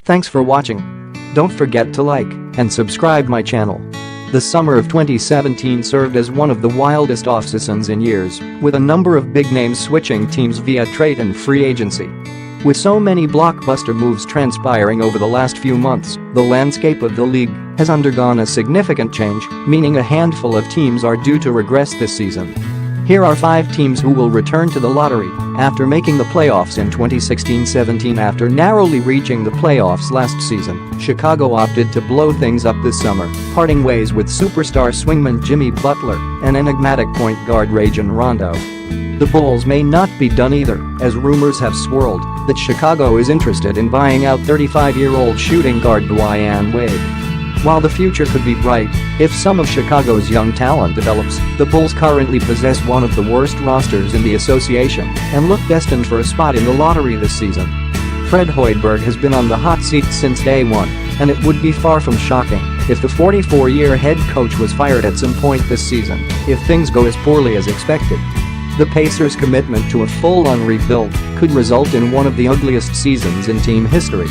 Thanks for watching. Don't forget to like and subscribe my channel. The summer of 2017 served as one of the wildest off-seasons in years, with a number of big names switching teams via trade and free agency. With so many blockbuster moves transpiring over the last few months, the landscape of the league has undergone a significant change, meaning a handful of teams are due to regress this season. Here are 5 teams who will return to the lottery after making the playoffs in 2016-17. After narrowly reaching the playoffs last season, Chicago opted to blow things up this summer, parting ways with superstar swingman Jimmy Butler and enigmatic point guard Rajon Rondo. The Bulls may not be done either, as rumors have swirled that Chicago is interested in buying out 35-year-old shooting guard Dwyane Wade. While the future could be bright if some of Chicago's young talent develops, the Bulls currently possess one of the worst rosters in the association and look destined for a spot in the lottery this season. Fred Hoiberg has been on the hot seat since day one, and it would be far from shocking if the 44-year head coach was fired at some point this season if things go as poorly as expected. The Pacers' commitment to a full-on rebuild could result in one of the ugliest seasons in team history.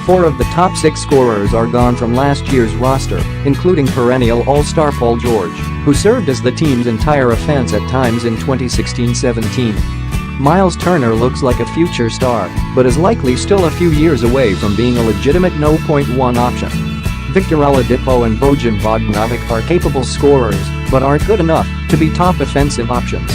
4 of the top 6 scorers are gone from last year's roster, including perennial All-Star Paul George, who served as the team's entire offense at times in 2016-17. Miles Turner looks like a future star, but is likely still a few years away from being a legitimate no.1 option. Victor Oladipo and Bojan Bogdanovic are capable scorers, but aren't good enough to be top offensive options.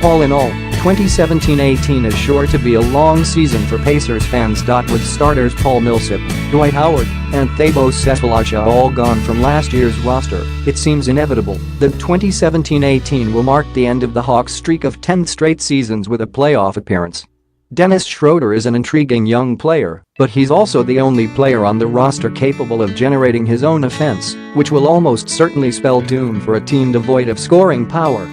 All in all, 2017-18 is sure to be a long season for Pacers fans. With starters Paul Millsap, Dwight Howard, and Thabo Sefolosha all gone from last year's roster, it seems inevitable that 2017-18 will mark the end of the Hawks' streak of 10 straight seasons with a playoff appearance. Dennis Schroeder is an intriguing young player, but he's also the only player on the roster capable of generating his own offense, which will almost certainly spell doom for a team devoid of scoring power.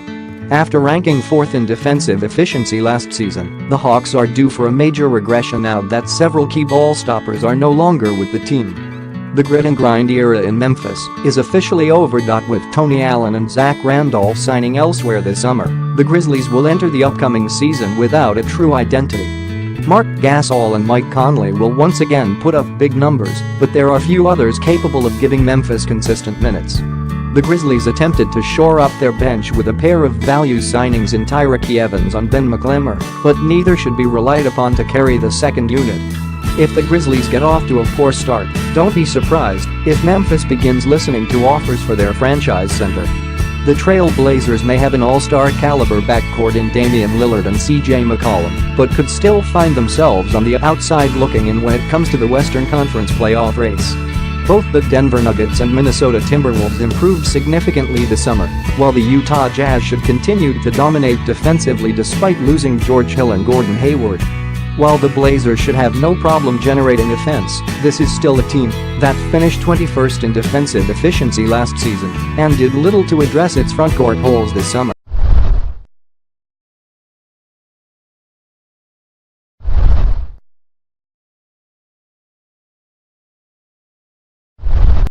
After ranking 4th in defensive efficiency last season, the Hawks are due for a major regression now that several key ball stoppers are no longer with the team. The grit and grind era in Memphis is officially over. With Tony Allen and Zach Randolph signing elsewhere this summer, the Grizzlies will enter the upcoming season without a true identity. Mark Gasol and Mike Conley will once again put up big numbers, but there are few others capable of giving Memphis consistent minutes. The Grizzlies attempted to shore up their bench with a pair of value signings in Tyreke Evans and Ben McLemore, but neither should be relied upon to carry the second unit. If the Grizzlies get off to a poor start, don't be surprised if Memphis begins listening to offers for their franchise center. The Trail Blazers may have an all-star caliber backcourt in Damian Lillard and CJ McCollum, but could still find themselves on the outside looking in when it comes to the Western Conference playoff race. Both the Denver Nuggets and Minnesota Timberwolves improved significantly this summer, while the Utah Jazz should continue to dominate defensively despite losing George Hill and Gordon Hayward. While the Blazers should have no problem generating offense, this is still a team that finished 21st in defensive efficiency last season and did little to address its frontcourt holes this summer.